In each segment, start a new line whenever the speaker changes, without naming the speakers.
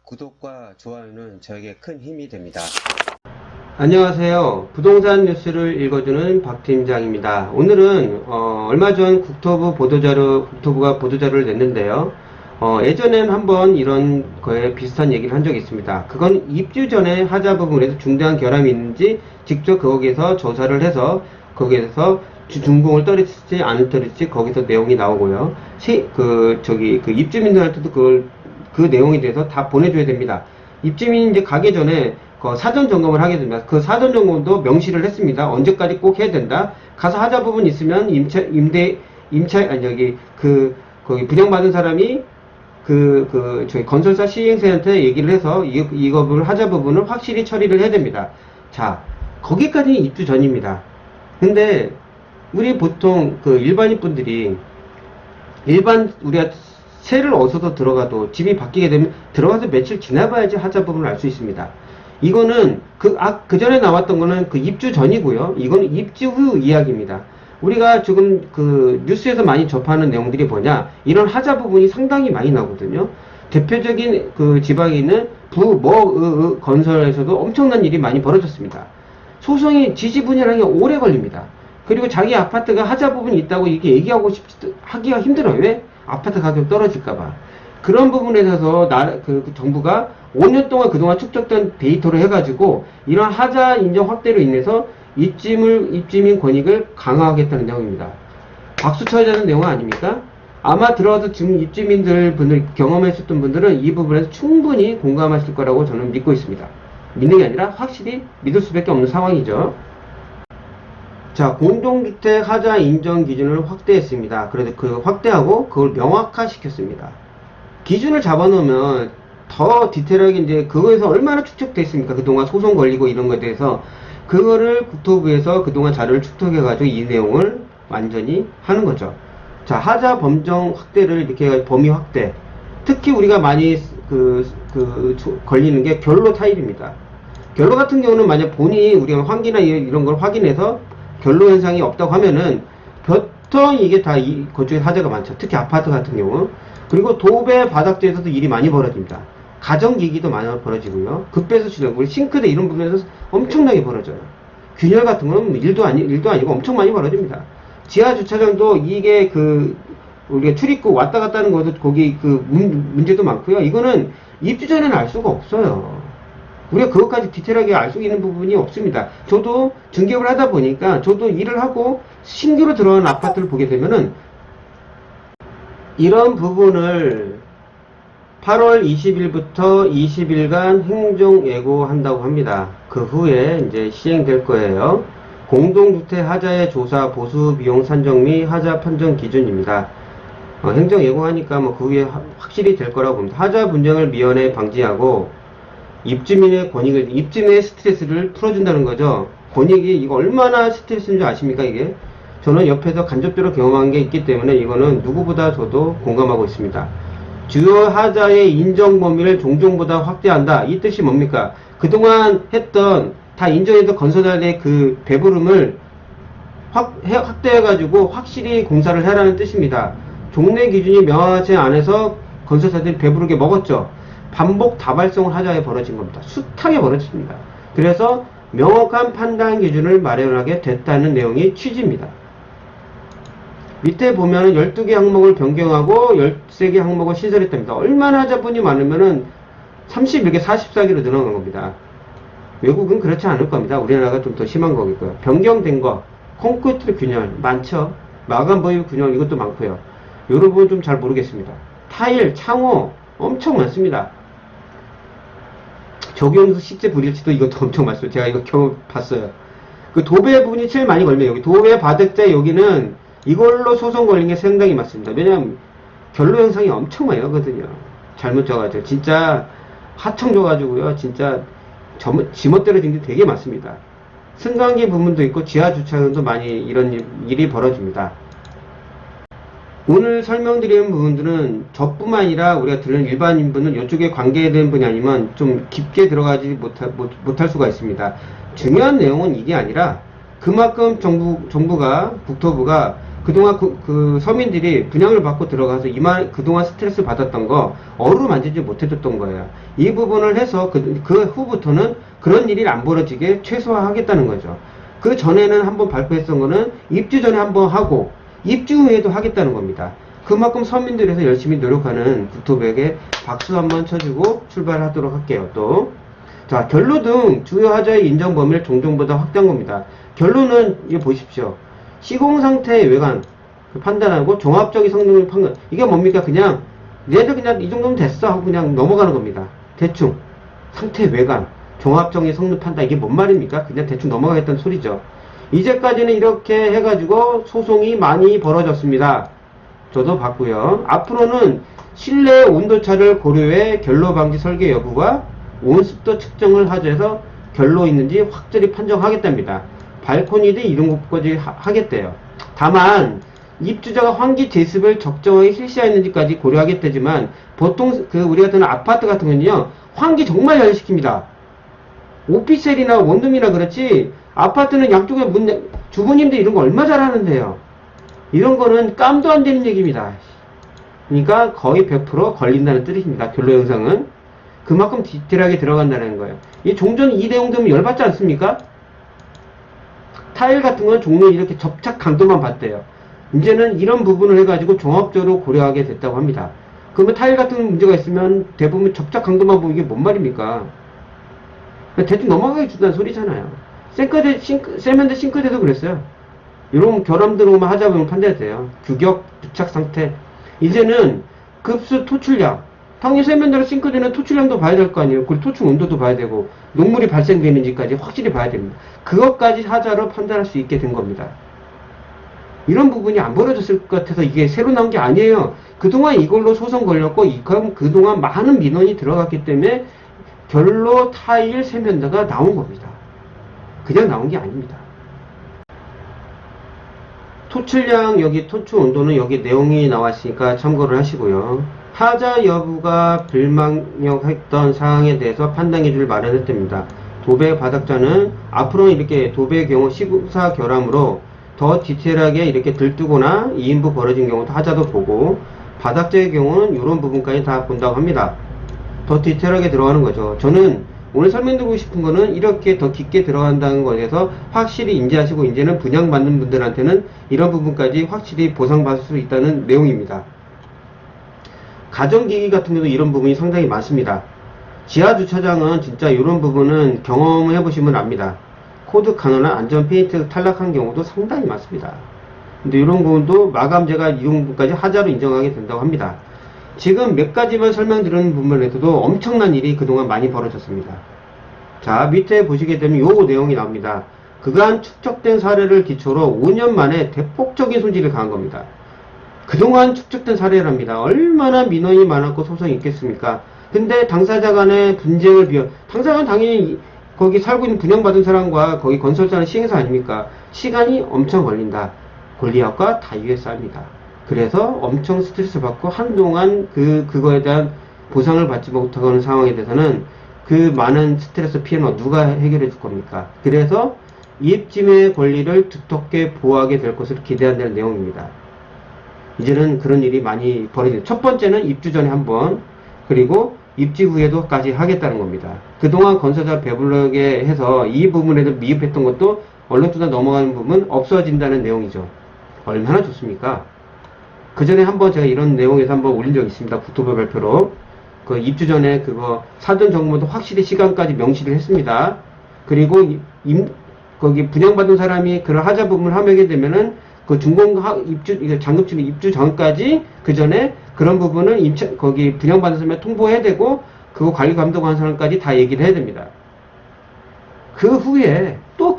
구독과 좋아요는 저에게 큰 힘이 됩니다.
안녕하세요. 부동산 뉴스를 읽어주는 박 팀장입니다. 오늘은 얼마 전 국토부가 보도자료를 냈는데요. 예전엔 한번 이런 거에 비슷한 얘기를 한 적이 있습니다. 그건 입주 전에 하자 부분에서 중대한 결함이 있는지 직접 거기에서 조사를 해서 거기에서 준공을 떨어질지 안 떨어질지 거기서 내용이 나오고요. 입주민들한테도 그 내용에 대해서 다 보내줘야 됩니다. 입주민이 이제 가기 전에 사전 점검을 하게 됩니다. 그 사전 점검도 명시를 했습니다. 언제까지 꼭 해야 된다. 가서 하자 부분 있으면 거기 분양받은 사람이 저희 건설사 시행사한테 얘기를 해서 이거를 하자 부분을 확실히 처리를 해야 됩니다. 자, 거기까지 입주 전입니다. 근데 우리 보통 일반인 분들이 우리가 세를 얻어서 들어가도 집이 바뀌게 되면 들어가서 며칠 지나봐야지 하자 부분을 알 수 있습니다. 이거는 그 전에 나왔던 거는 입주 전이고요. 이거는 입주 후 이야기입니다. 우리가 지금 뉴스에서 많이 접하는 내용들이 뭐냐, 이런 하자 부분이 상당히 많이 나오거든요. 대표적인 지방에 있는 건설에서도 엄청난 일이 많이 벌어졌습니다. 소송이 지지분이라는 게 오래 걸립니다. 그리고 자기 아파트가 하자 부분이 있다고 이렇게 하기가 힘들어요. 왜? 아파트 가격 떨어질까봐. 그런 부분에 있어서 정부가 5년 동안 그동안 축적된 데이터를 해가지고 이런 하자 인정 확대로 인해서 입주민 권익을 강화하겠다는 내용입니다. 박수 쳐야 되는 내용 아닙니까? 아마 들어와서 지금 분들 경험했었던 분들은 이 부분에서 충분히 공감하실 거라고 저는 믿고 있습니다. 믿는 게 아니라 확실히 믿을 수밖에 없는 상황이죠. 자, 공동주택 하자 인정 기준을 확대했습니다. 그래서 확대하고 그걸 명확화시켰습니다. 기준을 잡아놓으면 더 디테일하게 이제 그거에서 얼마나 축적돼 있습니까? 그동안 소송 걸리고 이런 것에 대해서 그거를 국토부에서 그동안 자료를 축적해가지고 이 내용을 완전히 하는 거죠. 자, 하자 범정 확대를 이렇게 해가지고 범위 확대. 특히 우리가 많이 걸리는 게 결로 타입입니다. 결로 같은 경우는 만약 우리가 환기나 이런 걸 확인해서 결로 현상이 없다고 하면은 보통 이게 다 그쪽에 하자가 많죠. 특히 아파트 같은 경우. 그리고 도배 바닥재에서도 일이 많이 벌어집니다. 가정기기도 많이 벌어지고요. 급배수 출력, 우리 싱크대 이런 부분에서 엄청나게 벌어져요. 균열 같은 거는 일도 아니고 엄청 많이 벌어집니다. 지하 주차장도 이게 우리가 출입구 왔다 갔다 하는 것도 거기 문제도 많고요. 이거는 입주 전에는 알 수가 없어요. 우리가 그것까지 디테일하게 알 수 있는 부분이 없습니다. 저도 중개업을 하다 보니까 저도 일을 하고 신규로 들어온 아파트를 보게 되면은 이런 부분을 8월 20일부터 20일간 행정 예고한다고 합니다. 그 후에 이제 시행될 거예요. 공동주택 하자의 조사 보수 비용 산정 및 하자 판정 기준입니다. 행정 예고하니까 그 후에 확실히 될 거라고 봅니다. 하자 분쟁을 미연에 방지하고 입주민의 입주민의 스트레스를 풀어준다는 거죠. 권익이 이거 얼마나 스트레스인 줄 아십니까, 이게? 저는 옆에서 간접적으로 경험한 게 있기 때문에 이거는 누구보다 저도 공감하고 있습니다. 주요 하자의 인정 범위를 종종보다 확대한다. 이 뜻이 뭡니까? 그동안 다 인정했던 건설사의 배부름을 확대해가지고 확실히 공사를 해라는 뜻입니다. 종래 기준이 명확하지 않아서 건설사들이 배부르게 먹었죠. 반복 다발성을 하자에 벌어진 겁니다. 숱하게 벌어집니다. 그래서 명확한 판단 기준을 마련하게 됐다는 내용이 취지입니다. 밑에 보면은 12개 항목을 변경하고 13개 항목을 신설했답니다. 얼마나 하자분이 많으면은 31개, 44개로 늘어난 겁니다. 외국은 그렇지 않을 겁니다. 우리나라가 좀 더 심한 거겠고요. 변경된 거, 콘크리트 균열 많죠. 마감 부위 균열 이것도 많고요. 이런 부분 좀 잘 모르겠습니다. 타일, 창호 엄청 많습니다. 적용해서 실제 불일치도 이것도 엄청 많습니다. 제가 이거 경험 봤어요. 도배 부분이 제일 많이 걸려요. 여기 도배 바닥재 여기는 이걸로 소송 걸린 게 상당히 많습니다. 왜냐면 결로 현상이 엄청 많이 나거든요. 잘못 져가지고 진짜 하청 줘가지고요. 진짜 지멋대로 진 게 되게 많습니다. 승강기 부분도 있고 지하 주차장도 많이 이런 일이 벌어집니다. 오늘 설명드리는 부분들은 저뿐만 아니라 우리가 들은 일반인분은 이쪽에 관계된 분이 아니면 좀 깊게 들어가지 못할 수가 있습니다. 중요한 내용은 이게 아니라 그만큼 국토부가 그동안 그 서민들이 분양을 받고 들어가서 그동안 스트레스 받았던 거 어루만지지 못해줬던 거예요. 이 부분을 해서 그 후부터는 그런 일이 안 벌어지게 최소화하겠다는 거죠. 그 전에는 한번 발표했던 거는 입주 전에 한번 하고 입주 후에도 하겠다는 겁니다. 그만큼 서민들에서 열심히 노력하는 국토부에게 박수 한번 쳐주고 출발하도록 할게요. 또 자, 결로 등 주요 하자의 인정 범위를 종전보다 확대한 겁니다. 결론은 이거 보십시오. 시공 상태의 외관 판단하고 종합적인 성능을 판단. 이게 뭡니까? 그냥 얘들 그냥 이 정도면 됐어 하고 그냥 넘어가는 겁니다. 대충 상태 외관 종합적인 성능 판단. 이게 뭔 말입니까? 그냥 대충 넘어가겠다는 소리죠. 이제까지는 이렇게 해가지고 소송이 많이 벌어졌습니다. 저도 봤고요. 앞으로는 실내 온도차를 고려해 결로 방지 설계 여부와 온습도 측정을 하자해서 결로 있는지 확실히 판정하겠답니다. 발코니도 이런 것까지 하겠대요. 다만 입주자가 환기 제습을 적정하게 실시했는지까지 고려하겠다지만 보통 우리 같은 아파트 같은 경우는요 환기 정말 잘 시킵니다. 오피스텔이나 원룸이나 그렇지 아파트는 양쪽에 주부님들 이런 거 얼마 잘하는데요. 이런 거는 깜도 안 되는 얘기입니다. 그러니까 거의 100% 걸린다는 뜻입니다. 결로 영상은 그만큼 디테일하게 들어간다는 거예요. 이 종전 이 내용 들으면 열받지 않습니까? 타일 같은 건 종로 이렇게 접착 강도만 봤대요. 이제는 이런 부분을 해가지고 종합적으로 고려하게 됐다고 합니다. 그러면 타일 같은 문제가 있으면 대부분 접착 강도만 보면 이게 뭔 말입니까? 대충 넘어가게 준다는 소리잖아요. 세면대 싱크대도 그랬어요. 이런 결함들로만 하자 보면 판단이 돼요. 규격, 부착 상태. 이제는 급수 토출량. 당연히 세면대랑 싱크대는 토출량도 봐야 될 거 아니에요. 그리고 토출 온도도 봐야 되고, 녹물이 발생되는지까지 확실히 봐야 됩니다. 그것까지 하자로 판단할 수 있게 된 겁니다. 이런 부분이 안 벌어졌을 것 같아서 이게 새로 나온 게 아니에요. 그동안 이걸로 소송 걸렸고, 그동안 많은 민원이 들어갔기 때문에 결로 타일 세면대가 나온 겁니다. 그냥 나온 게 아닙니다. 토출량 여기 토출 온도는 여기 내용이 나왔으니까 참고를 하시고요. 하자 여부가 불망령했던 사항에 대해서 판단 기준을 마련했답니다. 도배 바닥자는 앞으로 이렇게 도배의 경우 시공사 결함으로 더 디테일하게 이렇게 들뜨거나 2인부 벌어진 경우도 하자도 보고 바닥자의 경우는 이런 부분까지 다 본다고 합니다. 더 디테일하게 들어가는 거죠. 저는 오늘 설명드리고 싶은 거는 이렇게 더 깊게 들어간다는 거에 대해서 확실히 인지하시고 이제는 분양받는 분들한테는 이런 부분까지 확실히 보상받을 수 있다는 내용입니다. 가정기기 같은 경우도 이런 부분이 상당히 많습니다. 지하주차장은 진짜 이런 부분은 경험을 해보시면 압니다. 코드 간호나 안전 페인트 탈락한 경우도 상당히 많습니다. 근데 이런 부분도 마감재가 이 부분까지 하자로 인정하게 된다고 합니다. 지금 몇 가지만 설명드리는 부분에서도 엄청난 일이 그동안 많이 벌어졌습니다. 자, 밑에 보시게 되면 요 내용이 나옵니다. 그간 축적된 사례를 기초로 5년 만에 대폭적인 손실을 가한 겁니다. 그동안 축적된 사례랍니다. 얼마나 민원이 많았고 소송이 있겠습니까? 근데 당사자 간의 분쟁을 당사자는 당연히 거기 살고 있는 분양받은 사람과 거기 건설사는 시행사 아닙니까? 시간이 엄청 걸린다. 권리학과 다유에 쌓입니다. 그래서 엄청 스트레스 받고 한동안 그거에 대한 보상을 받지 못하는 상황에 대해서는 그 많은 스트레스 피해는 누가 해결해 줄 겁니까? 그래서 이입짐의 권리를 두텁게 보호하게 될 것으로 기대한다는 내용입니다. 이제는 그런 일이 많이 벌어집니다. 첫 번째는 입주 전에 한번, 그리고 입주 후에도까지 하겠다는 겁니다. 그동안 건설사 배불르게 해서 이 부분에도 미흡했던 것도 얼렁뚱땅 넘어가는 부분 없어진다는 내용이죠. 얼마나 좋습니까? 그 전에 한번 제가 이런 내용에서 한번 올린 적이 있습니다. 국토부 발표로. 그 입주 전에 그거 사전 점검도 확실히 시간까지 명시를 했습니다. 그리고 거기 분양받은 사람이 그런 하자 부분을 하게 되면은 그 잔급치는 입주 전까지 그 전에 그런 부분은 거기 분양받은 사람에 통보해야 되고 그거 관리 감독하는 사람까지 다 얘기를 해야 됩니다. 그 후에 또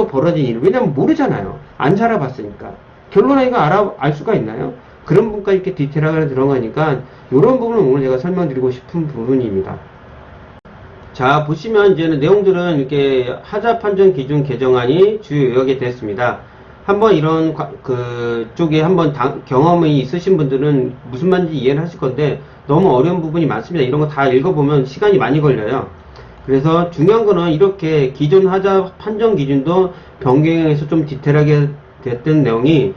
벌어진 일. 왜냐면 모르잖아요. 안 살아봤으니까. 결론은 이거 알 수가 있나요? 그런 부분까지 이렇게 디테일하게 들어가니까 이런 부분을 오늘 제가 설명드리고 싶은 부분입니다. 자, 보시면 이제는 내용들은 이렇게 하자 판정 기준 개정안이 주요 요약이 됐습니다. 한번 이런 쪽에 한번 경험이 있으신 분들은 무슨 말인지 이해를 하실 건데 너무 어려운 부분이 많습니다. 이런 거 다 읽어보면 시간이 많이 걸려요. 그래서 중요한 거는 이렇게 기존 하자 판정 기준도 변경해서 좀 디테일하게 됐던 내용이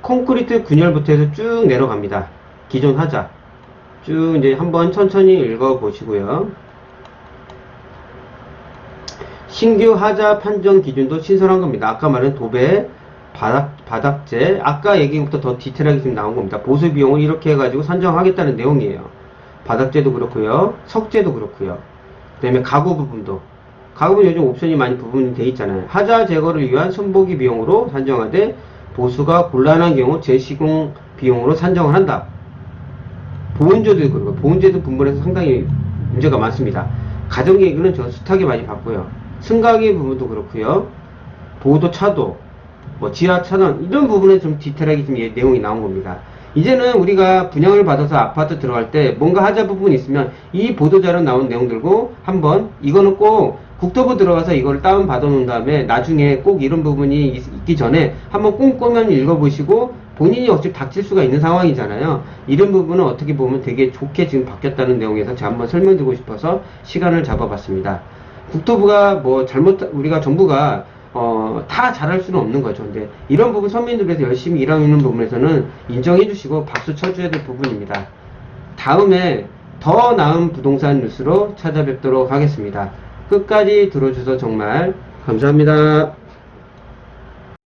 콘크리트 균열부터 해서 쭉 내려갑니다. 기존 하자. 쭉 이제 한번 천천히 읽어 보시고요. 신규 하자 판정 기준도 신설한 겁니다. 아까 말한 도배, 바닥재, 아까 얘기부터 더 디테일하게 지금 나온 겁니다. 보수 비용을 이렇게 해가지고 산정하겠다는 내용이에요. 바닥재도 그렇고요, 석재도 그렇고요. 그 다음에 가구 부분도. 가구는 요즘 옵션이 많이 부분이 돼 있잖아요. 하자 제거를 위한 손보기 비용으로 산정하되 보수가 곤란한 경우 재시공 비용으로 산정을 한다. 보온재도 그렇고 보온재도 분분해서 상당히 문제가 많습니다. 가정계획은 저 숱하게 많이 봤고요. 승강기 부분도 그렇고요. 보도 차도, 뭐 지하 차단 이런 부분에 좀 디테일하게 좀 내용이 나온 겁니다. 이제는 우리가 분양을 받아서 아파트 들어갈 때 뭔가 하자 부분이 있으면 이 보도자료 나온 내용 들고 한번 이거는 꼭 국토부 들어가서 이걸 다운 받아 놓은 다음에 나중에 꼭 이런 부분이 있기 전에 한번 꼼꼼히 읽어보시고 본인이 어차피 닥칠 수가 있는 상황이잖아요. 이런 부분은 어떻게 보면 되게 좋게 지금 바뀌었다는 내용에서 제가 한번 설명드리고 싶어서 시간을 잡아봤습니다. 국토부가 뭐 우리가 정부가 다 잘할 수는 없는 거죠. 근데 이런 부분 서민들에서 열심히 일하는 부분에서는 인정해 주시고 박수 쳐줘야 될 부분입니다. 다음에 더 나은 부동산 뉴스로 찾아뵙도록 하겠습니다. 끝까지 들어주셔서 정말 감사합니다.